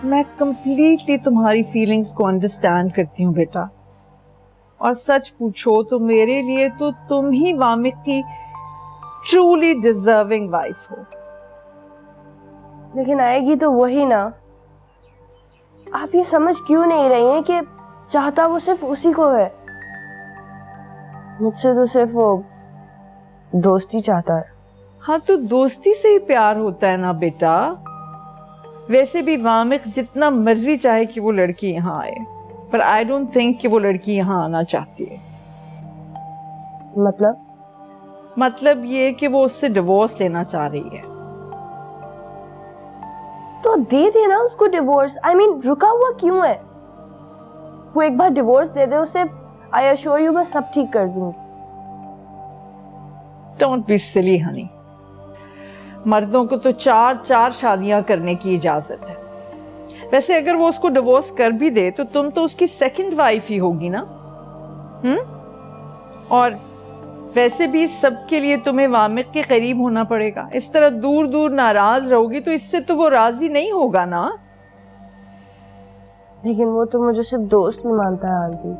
मैं कंप्लीटली तुम्हारी फीलिंग्स को अंडरस्टैंड करती हूँ बेटा, और सच पूछो तो मेरे लिए तो तुम ही वामिक की ट्रूली डिजर्विंग वाइफ हो। लेकिन आएगी तो वही ना। आप ये समझ क्यों नहीं रही हैं कि चाहता वो सिर्फ उसी को है। मुझसे तो सिर्फ वो दोस्ती चाहता है। हाँ तो दोस्ती से ही प्यार होता है ना बेटा। वैसे भी वामिक जितना मर्जी चाहे कि वो लड़की यहाँ आए, पर आई डोंट थिंक कि वो लड़की यहाँ आना चाहती है। मतलब ये कि वो उससे डिवोर्स लेना चाह रही है। तो दे देना उसको डिवोर्स। आई मीन रुका हुआ क्यों है? वो एक बार डिवोर्स दे दे उसे, आई अश्योर यू मैं सब ठीक कर दूंगी। Don't be silly Honey. मर्दों को तो 4 शादियां करने की इजाजत है। वैसे अगर वो उसको डिवोर्स कर भी दे तो तुम तो उसकी सेकंड वाइफ ही होगी ना। और वैसे भी सबके लिए तुम्हें वामिक के करीब होना पड़ेगा। इस तरह दूर दूर नाराज रहोगी तो इससे तो वो राजी नहीं होगा ना। लेकिन वो तो मुझे सिर्फ दोस्त नहीं मानता है आंटी।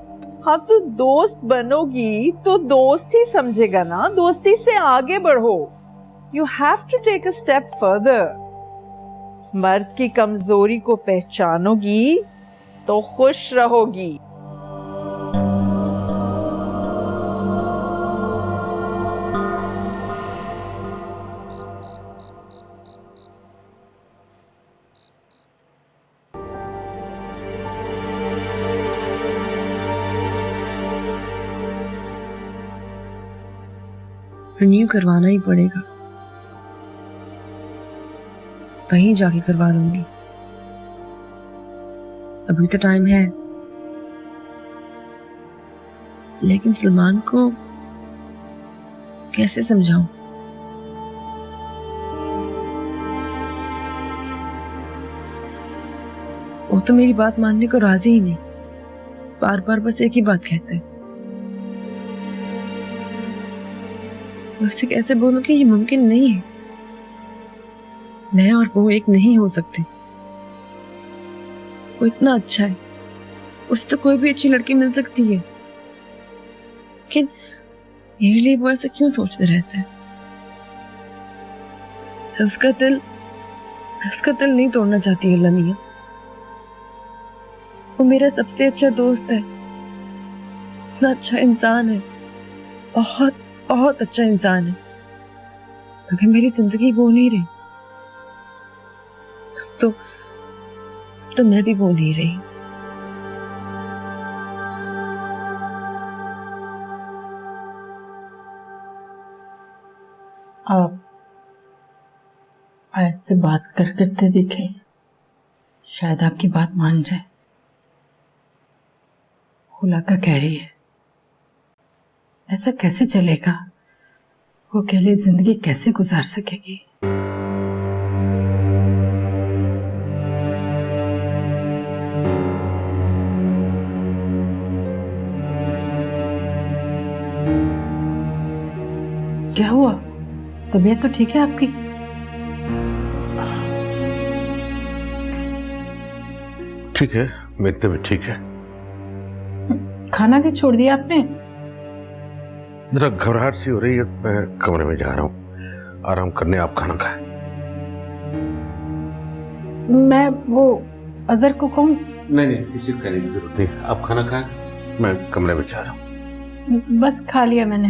हाँ तो दोस्त बनोगी तो दोस्त ही समझेगा ना। दोस्ती से आगे बढ़ो। You have to take a step further. मर्द की कमजोरी को पहचानोगी तो खुश रहोगी। रिन्यू करवाना ही पड़ेगा। वहीं जाके करवा लूंगी। अभी तो टाइम है। लेकिन सलमान को कैसे समझाऊं? वो तो मेरी बात मानने को राजी ही नहीं। बार बार बस एक ही बात कहते हैं। मैं उससे कैसे बोलूं कि ये मुमकिन नहीं है। मैं और वो एक नहीं हो सकते। वो इतना अच्छा है, उससे तो कोई भी अच्छी लड़की मिल सकती है। लेकिन मेरे लिए वो ऐसा क्यों सोचते रहता है? उसका दिल नहीं तोड़ना चाहती है लमिया। वो मेरा सबसे अच्छा दोस्त है, इतना अच्छा इंसान है, बहुत बहुत अच्छा इंसान है। मगर मेरी जिंदगी वो नहीं रही। अब तो मैं भी वो नहीं रही। आप आयत से बात करते देखें, शायद आपकी बात मान जाए। खुला का कह रही है, ऐसा कैसे चलेगा? वो अकेले जिंदगी कैसे गुजार सकेगी? क्या हुआ? तबीयत तो ठीक है आपकी? ठीक है, मेरी तबीयत ठीक है। खाना क्यों छोड़ दिया आपने? जरा घबराहट सी हो रही है, मैं कमरे में जा रहा हूँ आराम करने। आप खाना खाएं। मैं वो अजहर को कहूँ? नहीं, किसी को कहने की जरूरत नहीं। आप खाना खाएं, मैं कमरे में जा रहा हूँ। बस खा लिया मैंने,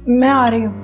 मैं आ रही हूँ।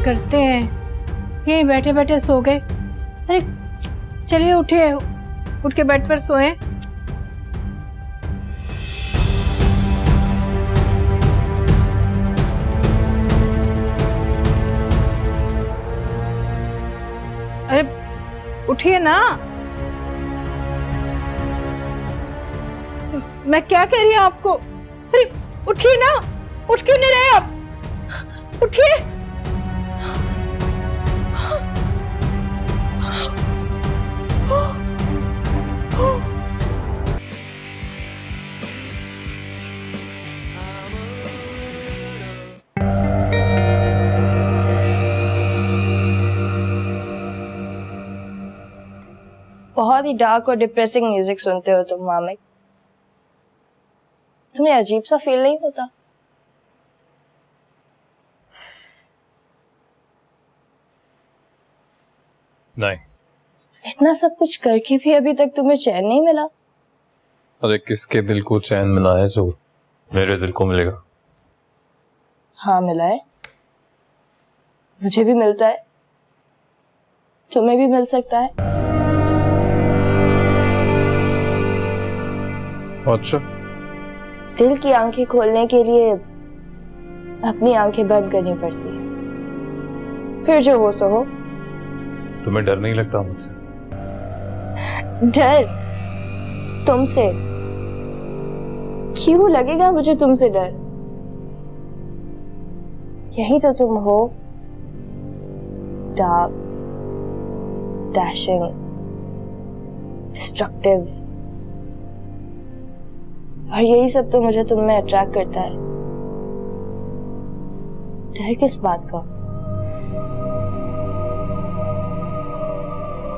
करते हैं, यहीं बैठे बैठे सो गए। अरे चलिए उठिए, उठ के बेड पर सोएं। अरे उठिए ना। मैं क्या कह रही हूँ आपको? अरे उठिए ना, उठ क्यों नहीं रहे आप? उठिए। बहुत ही डार्क और डिप्रेसिंग म्यूजिक सुनते हो तुम मामिक। तुम्हें अजीब सा फील नहीं होता? नहीं। इतना सब कुछ करके भी अभी तक तुम्हें चैन नहीं मिला? अरे किसके दिल को चैन मिला है जो मेरे दिल को मिलेगा? हाँ मिला है, मुझे भी मिलता है, तुम्हें भी मिल सकता है। अच्छा, दिल की आंखें खोलने के लिए अपनी आंखें बंद करनी पड़ती है, फिर जो हो सो हो। तुम्हें डर नहीं लगता मुझसे? डर? तुमसे? क्यों लगेगा मुझे तुमसे डर? यही तो तुम हो, डार्क, डैशिंग, डिस्ट्रक्टिव, और यही सब तो मुझे तुम में अट्रैक्ट करता है। डर किस बात का?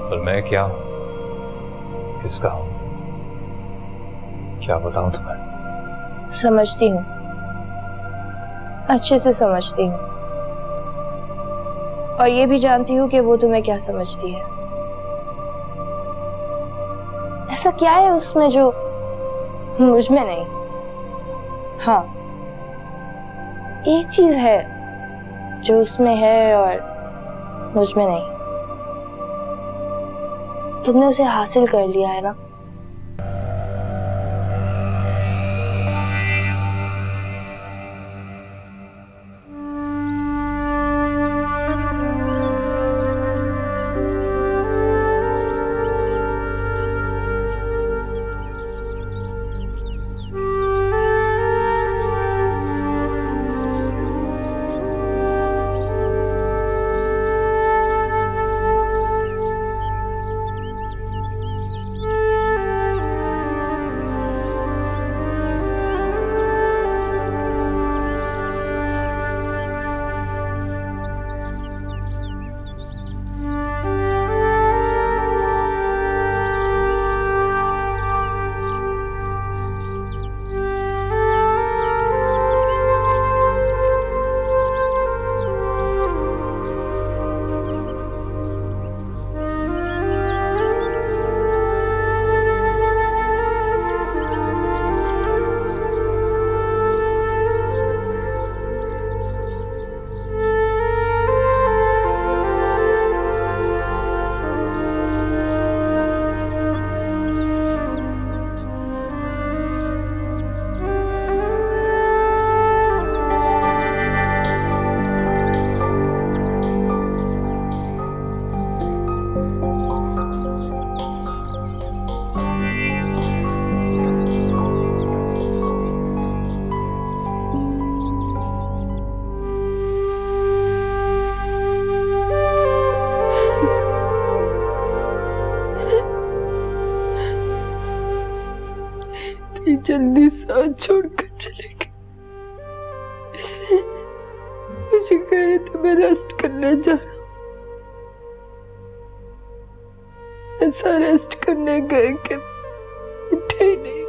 पर मैं क्या हूं, किसका हूं, क्या बताऊं तुम्हें? समझती हूँ, अच्छे से समझती हूँ, और ये भी जानती हूँ कि वो तुम्हें क्या समझती है। ऐसा क्या है उसमें जो मुझ में नहीं? हाँ, एक चीज है जो उसमें है और मुझ में नहीं। तुमने उसे हासिल कर लिया है ना? जल्दी साथ छोड़कर चले गए। मुझे कह रहे थे मैं रेस्ट करने जा रहा हूँ, ऐसा रेस्ट करने गए कि उठे ही नहीं।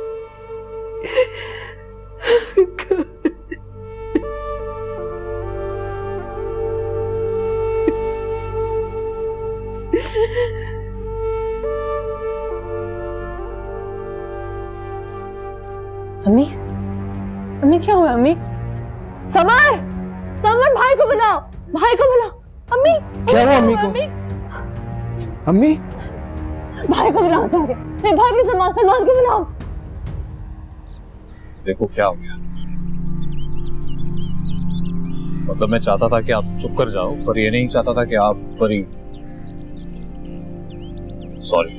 अम्मी, अम्मी क्या हुआ? अम्मी, समर, समर भाई को बुलाओ, भाई को बुलाओ। अम्मी क्या हुआ अम्मी को? अम्मी भाई को बुलाओ जाके, मेरे भाई के सलमान को बुलाओ। देखो क्या हो गया। मतलब मैं चाहता था कि आप चुप कर जाओ, पर ये नहीं चाहता था कि आप बड़ी सॉरी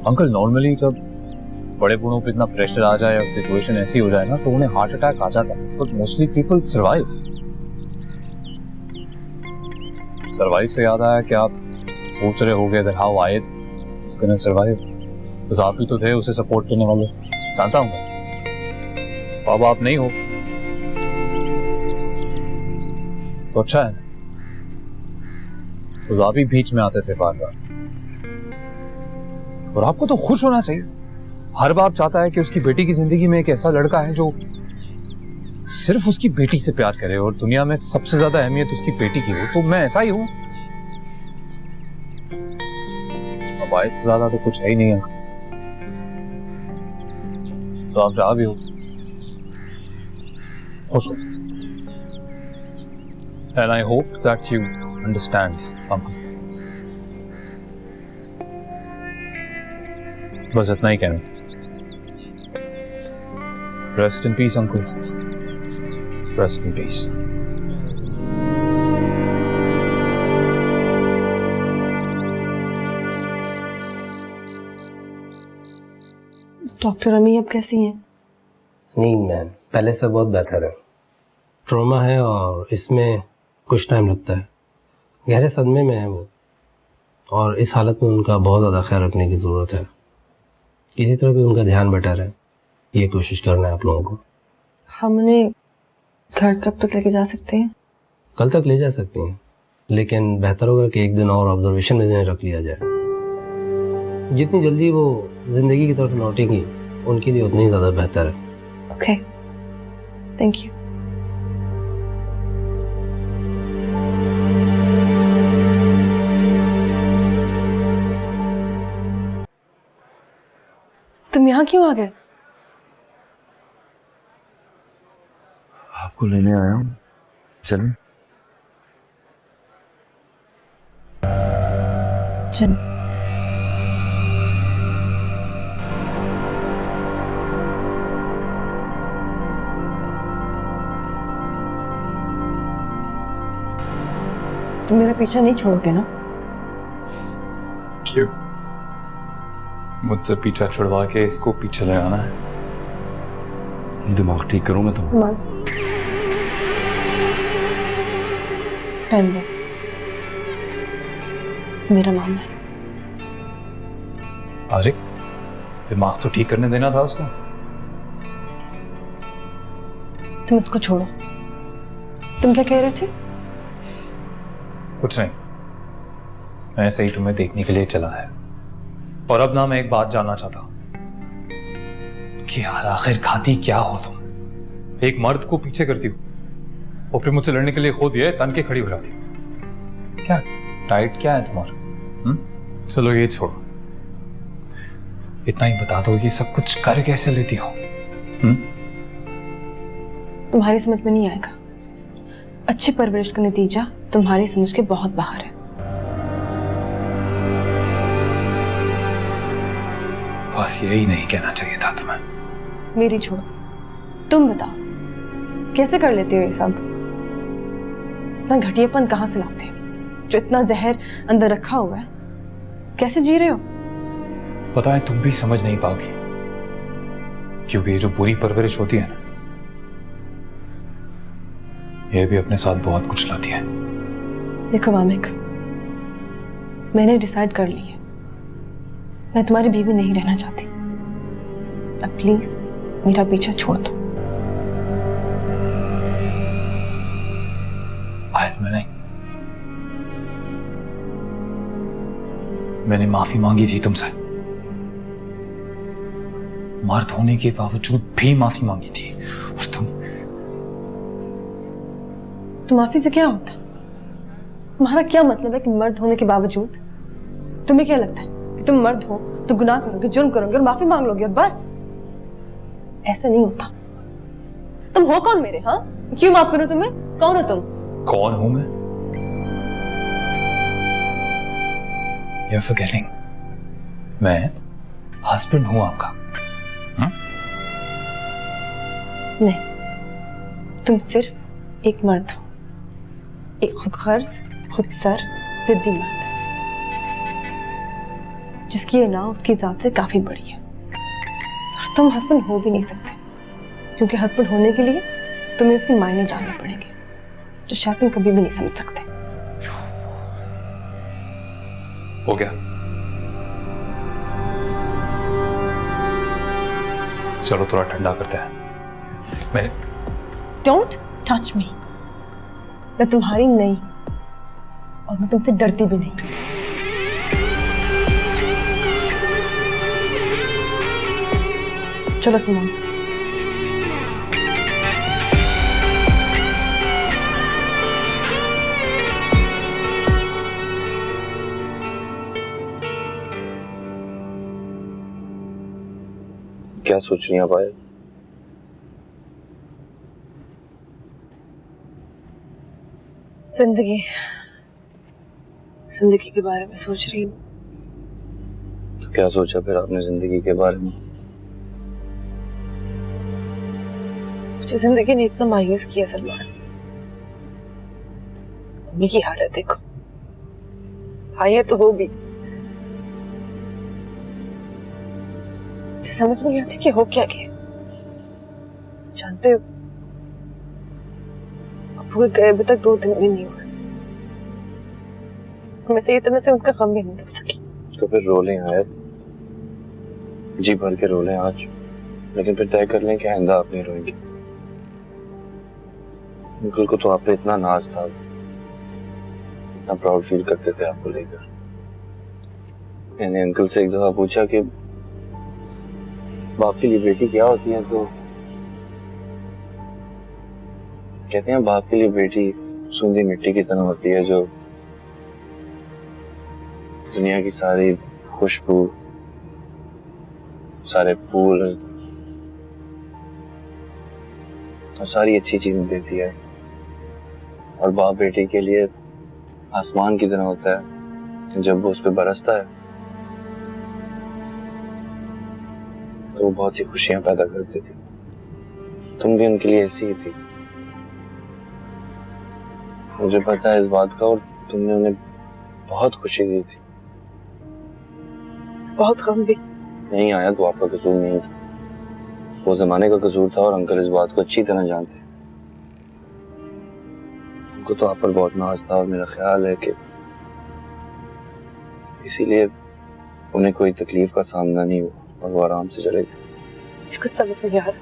अंकल। नॉर्मली जब बड़े बूढ़ों पे इतना प्रेशर आ जाए और सिचुएशन ऐसी हो जाए ना तो उन्हें हार्ट अटैक आ जाता है, but mostly people survive. Survive से याद आया कि आप सोच रहे होगे that how I is gonna survive, तो आप ही तो थे उसे सपोर्ट करने वाले, जानता हूँ मैं। अब आप नहीं हो तो अच्छा है, तो आप ही बीच में आते थे बार बार, और आपको तो खुश होना चाहिए। हर बाप चाहता है कि उसकी बेटी की जिंदगी में एक ऐसा लड़का है जो सिर्फ उसकी बेटी से प्यार करे, और दुनिया में सबसे ज्यादा अहमियत उसकी बेटी की हो। तो मैं ऐसा ही हूं। अब आयत से ज्यादा तो कुछ है ही नहीं है, तो आप जहां भी हो खुश हो। And I hope that you understand uncle. बस इतना ही कहना। Rest in peace, uncle. Rest in peace. Doctor अम्मी अब कैसी हैं? नहीं मैम, पहले से बहुत बेहतर है। ट्रॉमा है और इसमें कुछ टाइम लगता है। गहरे सदमे में है वो, और इस हालत में उनका बहुत ज़्यादा ख्याल रखने की ज़रूरत है। किसी तरह भी उनका ध्यान बटा रहे, ये कोशिश करना है आप लोगों को। हम उन्हें घर कब तक लेके जा सकते हैं? कल तक ले जा सकते हैं, लेकिन बेहतर होगा कि एक दिन और ऑब्जर्वेशन में इन्हें रख लिया जाए। जितनी जल्दी वो ज़िंदगी की तरफ लौटेंगी उनके लिए उतनी ही ज़्यादा बेहतर है। Okay, thank you. तुम यहाँ क्यों आ गए? आपको लेने आया हूँ, चलें। चल। तुम मेरा पीछा नहीं छोड़ोगे ना? क्यों? मुझसे पीछा छुड़वा के इसको पीछे लगाना है? दिमाग ठीक करूँ मैं तो। रहने दो, मेरा मामला है। अरे दिमाग तो ठीक करने देना था उसको। तुम उसको छोड़ो। तुम क्या कह रहे थे? कुछ नहीं, मैं ऐसे ही तुम्हें देखने के लिए चला है। और अब ना मैं एक बात जानना चाहता हूं कि यार आखिर खाती क्या हो तुम? एक मर्द को पीछे करती हो और फिर मुझसे लड़ने के लिए खुद ये तन के खड़ी हो जाती हो। क्या टाइट क्या है तुम्हारा? चलो ये छोड़ो, इतना ही बता दो ये सब कुछ कर कैसे लेती हो? तुम्हारी समझ में नहीं आएगा। अच्छी परवरिश का नतीजा तुम्हारी समझ के बहुत बाहर है। बस यही नहीं कहना चाहिए था तुम्हें। मेरी छोड़ो, तुम बताओ कैसे कर लेते हो ये सब? इतना घटियापन कहाँ से लाते हो? जो इतना जहर अंदर रखा हुआ है, कैसे जी रहे हो? पता है तुम भी समझ नहीं पाओगी, क्योंकि ये जो बुरी परवरिश होती है ना, ये भी अपने साथ बहुत कुछ लाती है। देखो वामिक, मैंने डिसाइड कर ली है, मैं तुम्हारी बीवी नहीं रहना चाहती। अब प्लीज मेरा पीछा छोड़ दो। आयत में नहीं, मैंने माफी मांगी थी तुमसे। मर्द होने के बावजूद भी माफी मांगी थी, और तो माफी से क्या होता? तुम्हारा क्या मतलब है कि मर्द होने के बावजूद? तुम्हें क्या लगता है कि तुम मर्द हो तो गुनाह करोगे, जुर्म करोगे और माफी मांग लोगे और बस? ऐसा नहीं होता। तुम हो कौन मेरे? हाँ, क्यों माफ करूं तुम्हें? कौन हो तुम? कौन हूं मैं? You're forgetting. मैं हस्बैंड हूं आपका। नहीं, तुम सिर्फ एक मर्द हो, एक खुदगर्ज, खुदसर, जिद्दी मर्द, जिसकी ये नाव उसकी जात से काफी बड़ी है। और तुम हस्बैंड हो भी नहीं सकते, क्योंकि हस्बैंड होने के लिए तुम्हें उसके मायने जानने पड़ेंगे, जो शायद तुम कभी भी नहीं समझ सकते। हो गया, चलो थोड़ा ठंडा करते हैं। मैंने डोंट टच मी। मैं तुम्हारी नहीं, और मैं तुमसे डरती भी नहीं। चलो सिमोन। क्या सोच रही हैं आप आया? जिंदगी जिंदगी के बारे में सोच रही हूँ। तो क्या सोचा फिर आपने जिंदगी के बारे में? मुझे जिंदगी ने इतना मायूस किया सलमान। अम्मी की हालत देखो, भाई तो वो भी। समझ नहीं आती कि हो क्या गया। जानते हो, अबू के गए अभी तक 2 दिन भी नहीं हुए। मैं सही तरह से उनका गम भी नहीं रो सकी। तो फिर रो लें आयत, जी भर के रो लें आज, लेकिन फिर तय कर लें कि आइंदा आप नहीं रोएंगे। अंकल को तो आप पे इतना नाज था, इतना प्राउड फील करते थे आपको लेकर। मैंने अंकल से एक दफा पूछा कि बाप के लिए बेटी क्या होती है, तो कहते हैं बाप के लिए बेटी सूंधी मिट्टी की तरह होती है, जो दुनिया की सारी खुशबू, सारे फूल और सारी अच्छी चीजें देती है। और बाप बेटी के लिए आसमान की तरह होता है, जब वो उस पर बरसता है तो वो बहुत सी खुशियां पैदा करती थी। तुम भी उनके लिए ऐसी ही थी, मुझे पता है इस बात का, और तुमने उन्हें बहुत खुशी दी थी। बहुत गम भी। नहीं आया तो आपका कसूर नहीं था, वो जमाने का कसूर था, और अंकल इस बात को अच्छी तरह जानते हैं। उनको तो आप पर बहुत नाज था, और मेरा ख्याल है कि इसीलिए उन्हें कोई तकलीफ का सामना नहीं हुआ और वो आराम से चले गए। मुझे कुछ समझ नहीं आ रहा,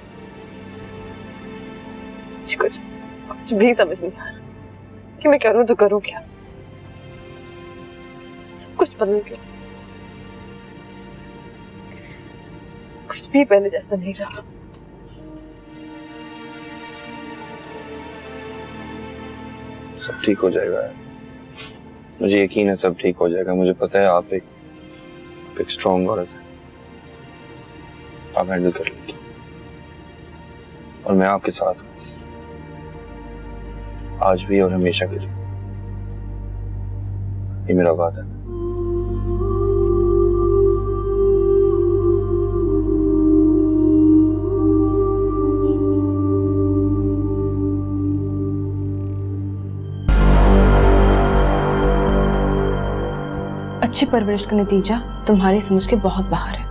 मुझे कुछ भी समझ नहीं आ रहा कि मैं करूं तो करूं क्या। सब कुछ बदल गया, कुछ भी पहले जैसा नहीं रहा। सब ठीक हो जाएगा, मुझे यकीन है सब ठीक हो जाएगा। मुझे पता है आप एक स्ट्रॉन्ग औरत है, आप हैंडल कर लेंगी, और मैं आपके साथ हूं, आज भी और हमेशा के लिए। ये मेरा वादा है। अच्छी परवरिश का नतीजा तुम्हारी समझ के बहुत बाहर है।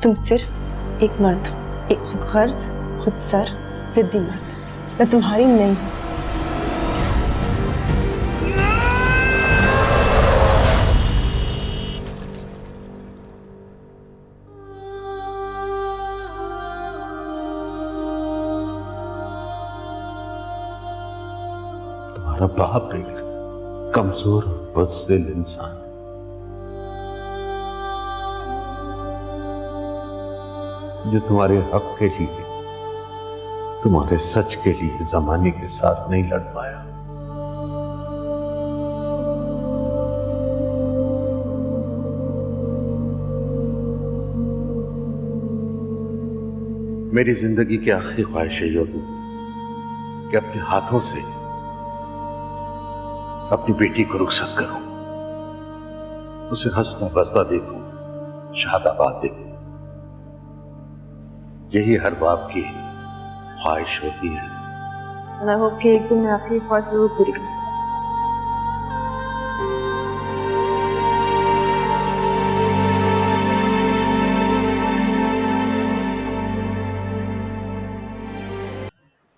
तुम सिर्फ एक मर्द हो, एक खुदगर्ज, खुदसर, जिद्दी मर्द। मैं तुम्हारी नहीं हूं। तुम्हारा बाप एक कमजोर और बुज़दिल इंसान, जो तुम्हारे हक के लिए, तुम्हारे सच के लिए जमाने के साथ नहीं लड़ पाया। मेरी जिंदगी की आखिरी ख्वाहिश है यूं कि अपने हाथों से अपनी बेटी को रुखसत करूं, उसे हंसता बसता देखूं, शादाबाद देखूं। यही हर बाप की ख्वाहिश होती है। मैं होप कि एक दिन मैं आपकी ख्वाहिश जरूर पूरी कर सकूं।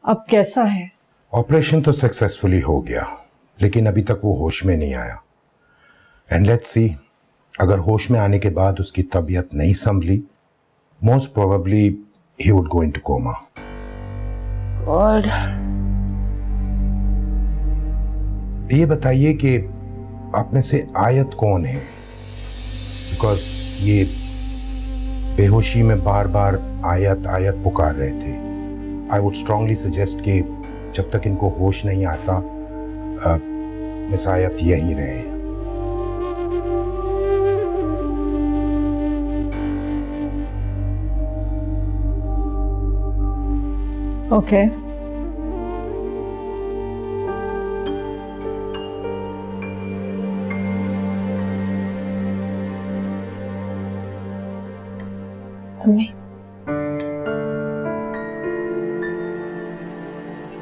अब कैसा है? ऑपरेशन तो सक्सेसफुली हो गया, लेकिन अभी तक वो होश में नहीं आया। एंड लेट्स सी, अगर होश में आने के बाद उसकी तबीयत नहीं संभली, most probably he would go into coma. और ये बताइए कि आप में से आयत कौन है? बिकॉज ये बेहोशी में बार बार आयत आयत पुकार रहे थे। आई वुड स्ट्रांगली सजेस्ट कि जब तक इनको होश नहीं आता, मिस आयत यहीं रहे। ओके। मम्मी,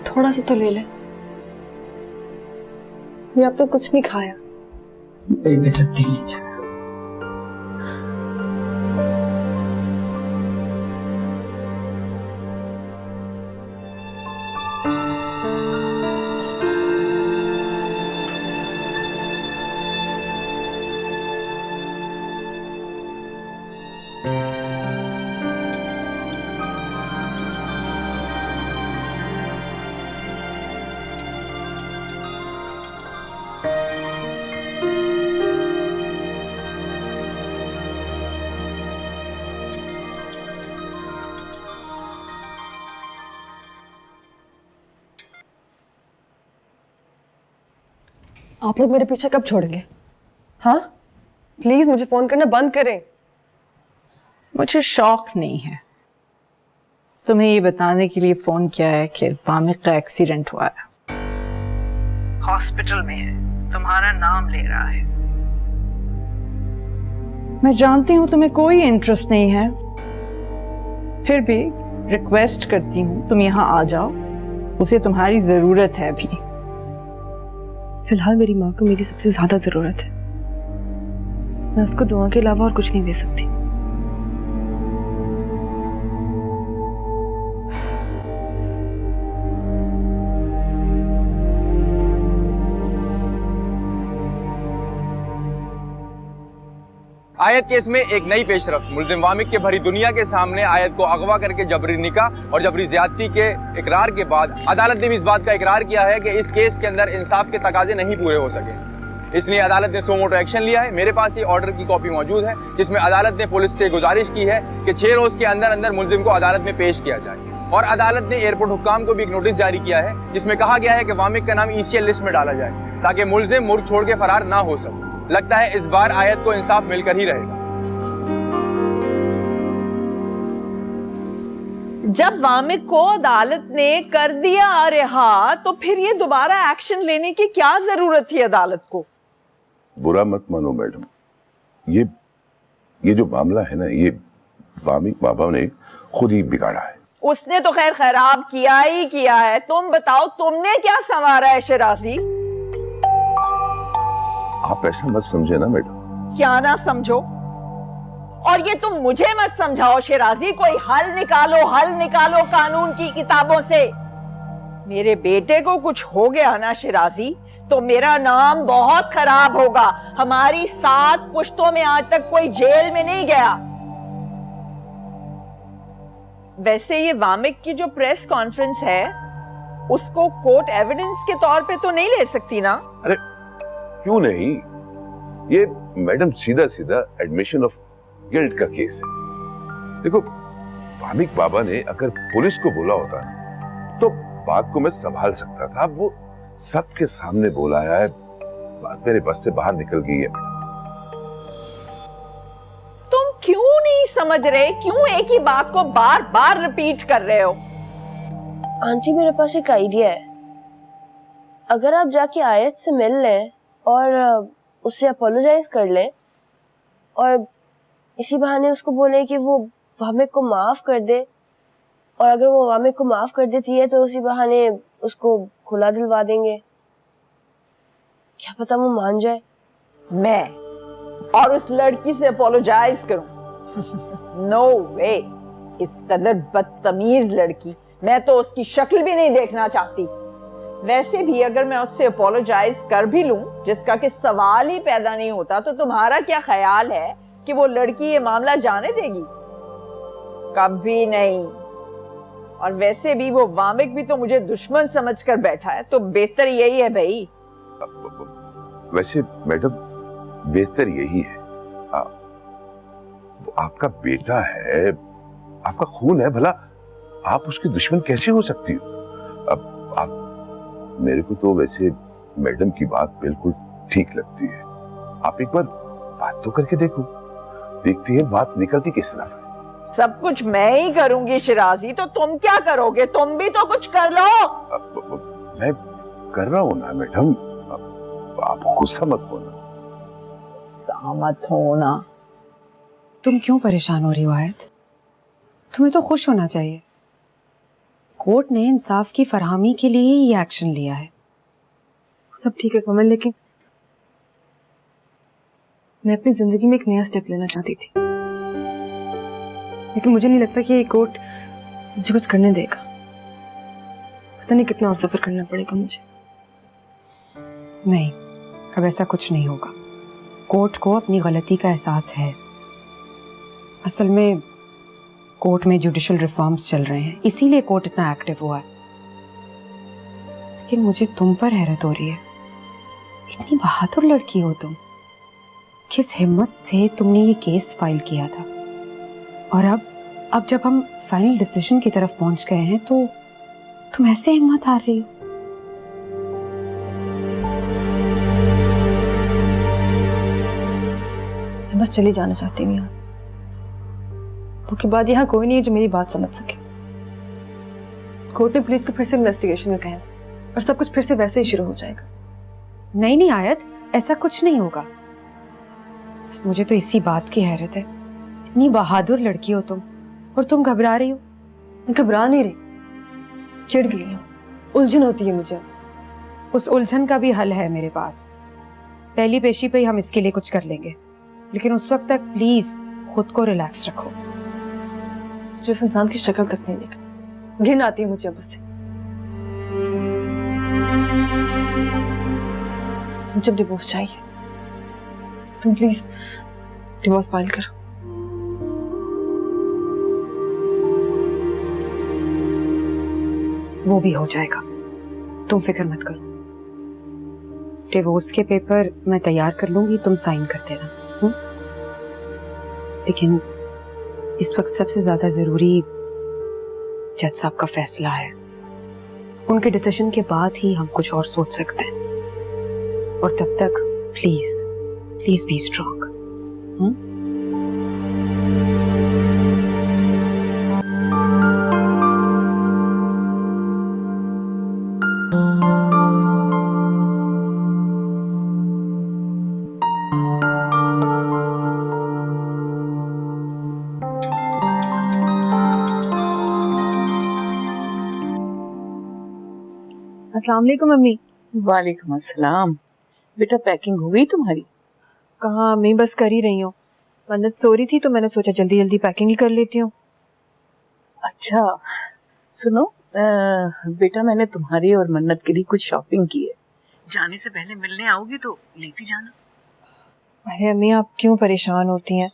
थोड़ा सा तो ले ले। मैं अब तो कुछ नहीं खाया। बेटा दे लीजिए। आप लोग मेरे पीछे कब छोड़ेंगे? हाँ, प्लीज मुझे फोन करना बंद करें। मुझे शौक नहीं है। तुम्हें ये बताने के लिए फोन किया है कि वामिक का एक्सीडेंट हुआ है, हॉस्पिटल में है, तुम्हारा नाम ले रहा है। मैं जानती हूं तुम्हें कोई इंटरेस्ट नहीं है, फिर भी रिक्वेस्ट करती हूं तुम यहां आ जाओ, उसे तुम्हारी जरूरत है अभी। फिलहाल मेरी माँ को मेरी सबसे ज्यादा जरूरत है। मैं उसको दुआ के अलावा और कुछ नहीं दे सकती। आयत केस में एक नई पेशरफ्त। मुल्जिम वामिक के भरी दुनिया के सामने आयत को अगवा करके जबरी निकाह और जबरी ज्यादती के इकरार के बाद अदालत ने भी इस बात का इकरार किया है कि इस केस के अंदर इंसाफ के तकाजे नहीं पूरे हो सके। इसलिए अदालत ने सो मोटो एक्शन लिया है। मेरे पास ये ऑर्डर की कॉपी मौजूद है, जिसमें अदालत ने पुलिस से गुजारिश की है कि 6 रोज के अंदर अंदर मुल्जिम को अदालत में पेश किया जाए। और अदालत ने एयरपोर्ट हुक्काम को भी एक नोटिस जारी किया है, जिसमें कहा गया है कि वामिक का नाम ECL लिस्ट में डाला जाए, ताकि मुल्जिम मुल्क छोड़ के फरार ना हो सके। लगता है इस बार आयत को इंसाफ मिलकर ही रहेगा। जब वामिक को अदालत ने कर दिया रिहा, तो फिर ये दोबारा एक्शन लेने की क्या जरूरत थी अदालत को? बुरा मत मानो मैडम, ये जो मामला है ना, ये वामिक बाबा ने खुद ही बिगाड़ा है। उसने तो खैर खराब किया ही किया है। तुम बताओ, तुमने क्या संवारा है शिराजी? आप ऐसा मत समझे ना मैडम। क्या ना समझो? और ये तुम मुझे मत समझाओ शिराजी। कोई हल निकालो कानून की किताबों से। मेरे बेटे को कुछ हो गया ना शिराजी, तो मेरा नाम बहुत खराब होगा। हमारी 7 पुश्तों में आज तक कोई जेल में नहीं गया। वैसे ये वामिक की जो प्रेस कॉन्फ्रेंस है, उसको कोर्ट एविडेंस के तौर पे तो नहीं ले सकती ना? अरे क्यों नहीं, ये मैडम सीधा सीधा एडमिशन ऑफ गिल्ट का केस है। देखो, वामिक बाबा ने अगर पुलिस को बोला होता तो बात को मैं संभाल सकता था। अब वो सबके सामने बोला है, बात मेरे बस से बाहर निकल गई है। तुम क्यों नहीं समझ रहे? क्यों एक ही बात को बार बार रिपीट कर रहे हो? आंटी मेरे पास एक आइडिया है। अगर आप जाके आयत से मिल लें और उससे अपोलोजाइज कर लें और इसी बहाने उसको बोले कि वो वामिक को माफ कर दे, और अगर वो वामिक को माफ कर देती है तो उसी बहाने उसको खुला दिलवा देंगे। क्या पता वो मान जाए। मैं और उस लड़की से अपोलोजाइज करूं? नो वे। इस कदर बदतमीज लड़की, मैं तो उसकी शक्ल भी नहीं देखना चाहती। वैसे भी अगर मैं उससे अपोलोजाइज कर भी लूं, जिसका कि सवाल ही पैदा नहीं होता, तो तुम्हारा क्या ख्याल है कि वो लड़की ये मामला जाने देगी? कभी नहीं। और वैसे भी वो वामिक भी तो मुझे दुश्मन समझकर बैठा है, तो बेहतर यही है भाई। वैसे मैडम बेहतर यही है। वो आपका बेटा है, आपका खून है, भला आप उसकी दुश्मन कैसे हो सकती हो? अब आप, मेरे को तो वैसे मैडम की बात बिल्कुल ठीक लगती है। आप एक बार बात तो करके देखो, देखती है बात निकलती किस तरह है। सब कुछ मैं ही करूंगी शिराजी, तो तुम क्या करोगे? तुम भी तो कुछ कर लो। मैं कर रहा हूं ना मैडम, आप गुस्सा मत होना। गुस्सा मत होना? तुम क्यों परेशान हो रही हो आयत? तुम्हें तो खुश होना चाहिए। कोर्ट ने इंसाफ की फरहमी के लिए ही ये एक्शन लिया है। सब ठीक है कमल, लेकिन मैं अपनी जिंदगी में एक नया स्टेप लेना चाहती थी, लेकिन मुझे नहीं लगता कि ये कोर्ट मुझे कुछ करने देगा। पता नहीं कितना और सफर करना पड़ेगा मुझे। नहीं, अब ऐसा कुछ नहीं होगा। कोर्ट को अपनी गलती का एहसास है। असल में कोर्ट में जुडिशल रिफॉर्म्स चल रहे हैं, इसीलिए कोर्ट इतना एक्टिव हुआ है। लेकिन मुझे तुम पर हैरत हो रही है। इतनी बहादुर लड़की हो तुम। किस हिम्मत से तुमने ये केस फाइल किया था, और अब जब हम फाइनल डिसीजन की तरफ पहुंच गए हैं तो तुम ऐसे हिम्मत हार रही हो। मैं बस चली जाना चाहती हूँ यहाँ। उसके बाद यहाँ कोई नहीं है जो मेरी बात समझ सके। कोर्ट ने पुलिस को फिर से इन्वेस्टिगेशन का कहना, और सब कुछ फिर से वैसे ही शुरू हो जाएगा। नहीं आयत, ऐसा कुछ नहीं होगा। बस मुझे तो इसी बात की हैरत है। इतनी बहादुर लड़की हो तुम, और तुम घबरा रही हो। मैं घबरा नहीं रही, चिढ़ गई हूँ। उलझन होती है मुझे। उस उलझन का भी हल है मेरे पास। पहली पेशी पे ही हम इसके लिए कुछ कर लेंगे, लेकिन उस वक्त तक प्लीज खुद को रिलैक्स रखो। जो उस इंसान की शक्ल तक नहीं देखती, घिन आती है मुझे अब उससे। मुझे डिवोर्स चाहिए। तुम प्लीज डिवोर्स फाइल करो। वो भी हो जाएगा, तुम फिक्र मत करो। डिवोर्स के पेपर मैं तैयार कर लूंगी, तुम साइन कर देना। लेकिन इस वक्त सबसे ज्यादा जरूरी जज साहब का फैसला है। उनके डिसीजन के बाद ही हम कुछ और सोच सकते हैं, और तब तक प्लीज प्लीज बी स्ट्रांग। अस्सलाम वालेकुम मम्मी। वालेकुम अस्सलाम। बेटा पैकिंग हो गई तुम्हारी? कहाँ मैं बस कर ही रही हूँ। मन्नत सो रही थी तो मैंने सोचा जल्दी जल्दी पैकिंग ही कर लेती हूँ। अच्छा सुनो, बेटा मैंने तुम्हारी और मन्नत के लिए कुछ शॉपिंग की है। जाने से पहले मिलने आओगी तो लेती जाना। अरे अम्मी आप क्यों परेशान होती हैं?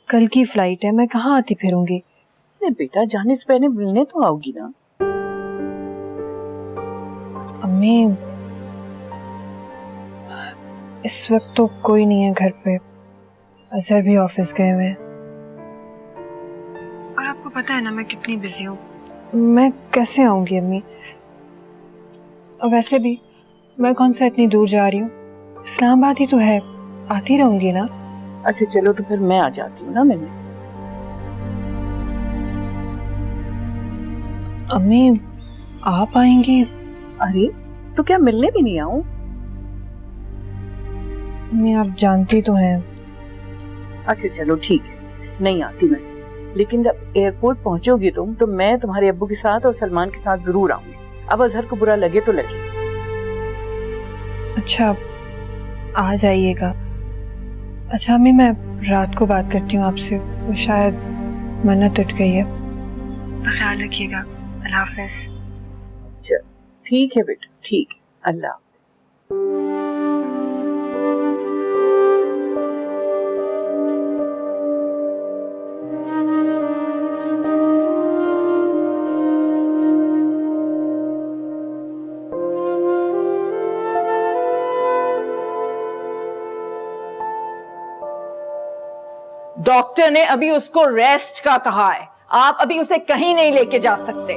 कल की फ्लाइट है, मैं कहाँ आती फिरूंगी। अरे बेटा जाने से पहले मिलने तो आओगी ना। अम्मी इस वक्त तो कोई नहीं है घर पे, अजहर भी ऑफिस गए हुए हैं। और आपको पता है ना मैं कितनी बिजी हूँ, मैं कैसे आऊंगी अम्मी? और वैसे भी मैं कौन सा इतनी दूर जा रही हूँ, इस्लामाबाद ही तो है, आती रहूंगी ना। अच्छा चलो तो फिर मैं आ जाती हूँ ना मिलने। अम्मी आप आएंगी? अरे तो क्या मिलने भी नहीं आऊं? मैं आप जानती तो हैं। अच्छा चलो ठीक है, नहीं आती मैं, लेकिन जब एयरपोर्ट पहुंचोगी तुम तो मैं तुम्हारे अब्बू के साथ और सलमान के साथ जरूर आऊंगी। अब अजहर को बुरा लगे तो लगे। अच्छा आ जाइएगा। अच्छा अम्मी मैं रात को बात करती हूँ आपसे, वो शायद मन्नत उठ गई है। ख्याल रखिएगा। अल्लाह हाफिज। चल ठीक है बेटा, ठीक है, अल्लाह हाफिज। डॉक्टर ने अभी उसको रेस्ट का कहा है, आप अभी उसे कहीं नहीं लेके जा सकते।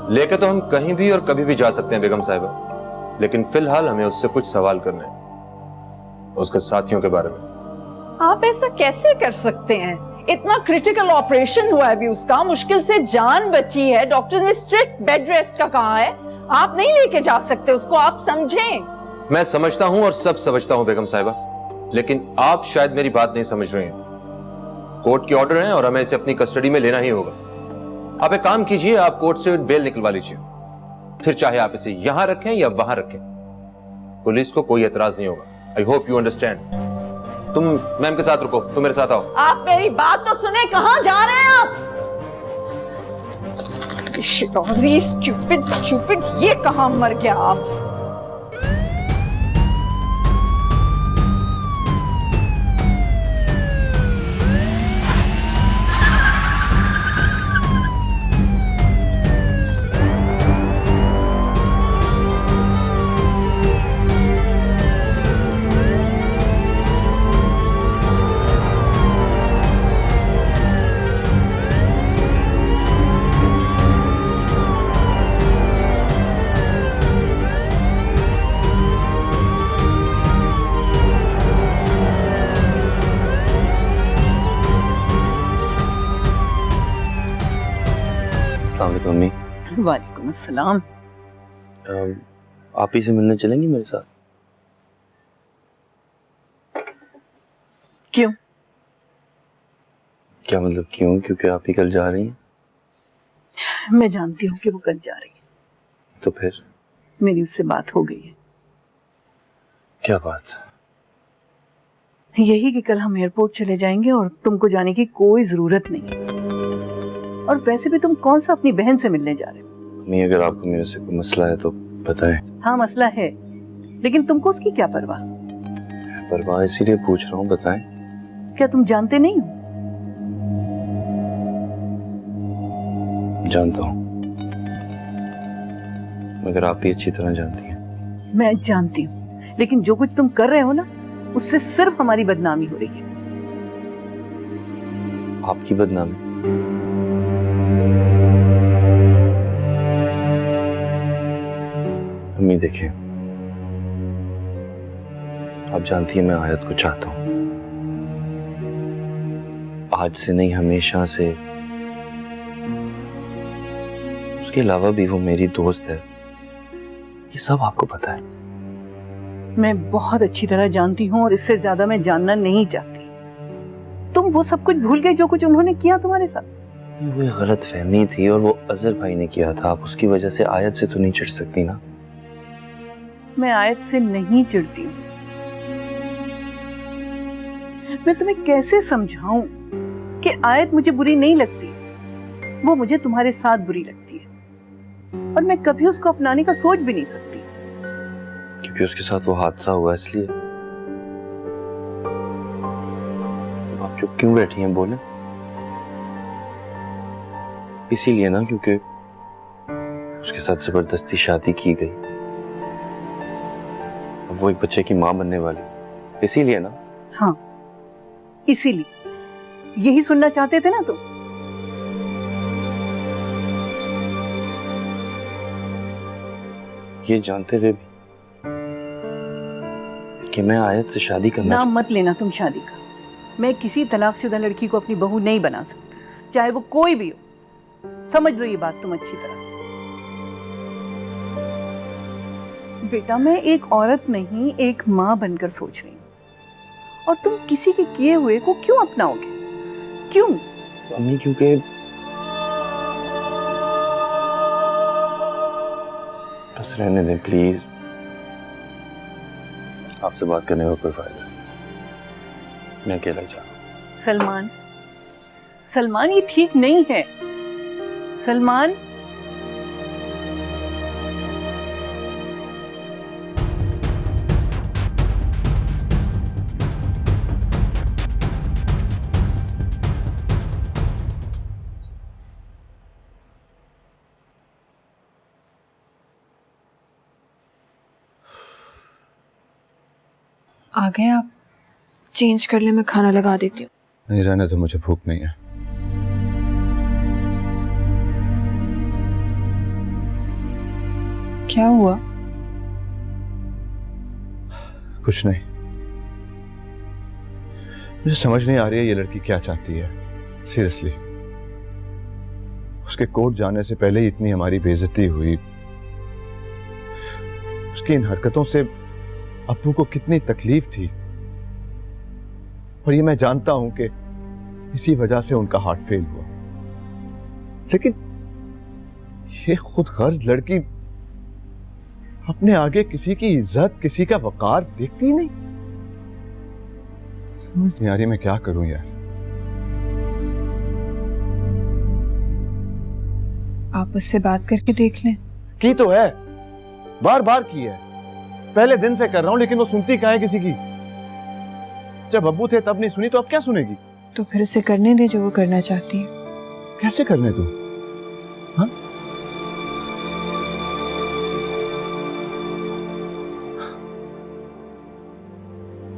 लेके तो हम कहीं भी और कभी भी जा सकते हैं बेगम साहिबा, लेकिन फिलहाल हमें उससे कुछ सवाल करने हैं, उसके साथियों के बारे में। आप ऐसा कैसे कर सकते हैं? इतना क्रिटिकल ऑपरेशन हुआ है अभी उसका, मुश्किल से जान बची है, डॉक्टर ने स्ट्रिक्ट बेड रेस्ट का कहा है, आप नहीं लेके जा सकते उसको, आप समझें। मैं समझता हूं और सब समझता हूं बेगम साहिबा, लेकिन आप शायद मेरी बात नहीं समझ रहे हैं। कोर्ट के ऑर्डर हैं और हमें इसे अपनी कस्टडी में लेना ही होगा। आप एक काम कीजिए, आप कोर्ट से बेल निकलवा लीजिए, फिर चाहे आप इसे यहां रखें या वहां रखें, पुलिस को कोई एतराज नहीं होगा। I hope you understand. तुम मैम के साथ रुको, तुम मेरे साथ आओ। आप मेरी बात तो सुने, कहां जा रहे हैं आप? स्टूपिड, ये कहां मर गया आप? मम्मी। वालेकुम अस्सलाम। आप ही से मिलने चलेंगी मेरे साथ? क्यों? क्या मतलब क्यों? क्योंकि आप ही कल जा रही हैं। मैं जानती हूँ कि वो कल जा रही है। तो फिर? मेरी उससे बात हो गई है। क्या बात? यही कि कल हम एयरपोर्ट चले जाएंगे और तुमको जाने की कोई जरूरत नहीं। और वैसे भी तुम कौन सा अपनी बहन से मिलने जा रहे हो? मम्मी अगर आपको मेरे से कोई मसला है तो बताएं। हाँ मसला है, लेकिन तुमको उसकी क्या परवाह? परवाह इसीलिए पूछ रहा हूँ, बताएं। क्या तुम जानते नहीं हो? जानता हूँ, मगर आप भी अच्छी तरह जानती हैं। मैं जानती हूँ, लेकिन जो कुछ तुम कर रहे हो ना, उससे सिर्फ हमारी बदनामी हो रही है। आपकी बदनामी? मम्मी देखिए, आप जानती हैं मैं आयत को चाहता हूं, आज से नहीं हमेशा से। उसके अलावा भी वो मेरी दोस्त है, ये सब आपको पता है। मैं बहुत अच्छी तरह जानती हूँ और इससे ज्यादा मैं जानना नहीं चाहती। तुम वो सब कुछ भूल गए जो कुछ उन्होंने किया तुम्हारे साथ। वो गलत फहमी थी और वो अजहर भाई ने किया था। आप उसकी वजह से आयत से तो नहीं चिढ़ सकती ना। मैं आयत से नहीं चिढ़ती हूँ। मैं तुम्हें कैसे समझाऊं कि आयत मुझे बुरी नहीं लगती, वो मुझे तुम्हारे साथ बुरी लगती है और मैं कभी उसको अपनाने का सोच भी नहीं सकती। क्योंकि उसके साथ वो हादसा हुआ इसलिए। आप चुप क्यों बैठी हैं, बोले? इसीलिए ना क्योंकि उसके साथ जबरदस्ती शादी की गई, अब वो एक बच्चे की मां बनने वाली, इसीलिए ना। हाँ इसीलिए। यही सुनना चाहते थे ना तुम? ये जानते हुए भी कि मैं आयत से शादी करना नाम मत लेना तुम शादी का। मैं किसी तलाकशुदा लड़की को अपनी बहू नहीं बना सकती, चाहे वो कोई भी हो। समझ लो ये बात तुम अच्छी तरह से। बेटा मैं एक औरत नहीं, एक माँ बनकर सोच रही हूँ। और तुम किसी के किए हुए को क्यों अपनाओगे? क्यों? अम्मी क्योंकि बस रहने दें प्लीज, आपसे बात करने का कोई फायदा नहीं, मैं अकेला जा रहा हूँ। सलमान, सलमान ये ठीक नहीं है। सलमान, आ गए आप? चेंज कर ले, मैं खाना लगा देती हूँ। नहीं रहने तो, मुझे भूख नहीं है। क्या हुआ? कुछ नहीं, मुझे समझ नहीं आ रही है ये लड़की क्या चाहती है। सीरियसली, उसके कोर्ट जाने से पहले ही इतनी हमारी बेइज्जती हुई। उसकी इन हरकतों से अप्पू को कितनी तकलीफ थी, और ये मैं जानता हूं कि इसी वजह से उनका हार्ट फेल हुआ। लेकिन ये खुद गर्ज लड़की अपने आगे किसी की इज्जत, किसी का वकार देखती ही नहीं। समझ नहीं आ रही मैं क्या करूं यार। आप उससे बात करके देख लें। की तो है, बार बार की है, पहले दिन से कर रहा हूं, लेकिन वो सुनती कहाँ है किसी की। जब अब्बू थे तब नहीं सुनी, तो अब क्या सुनेगी? तो फिर उसे करने दे जो वो करना चाहती है। कैसे करने दो? हाँ?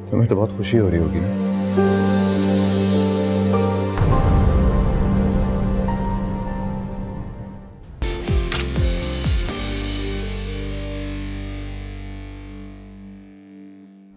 तुम्हें तो बहुत खुशी हो रही होगी ना?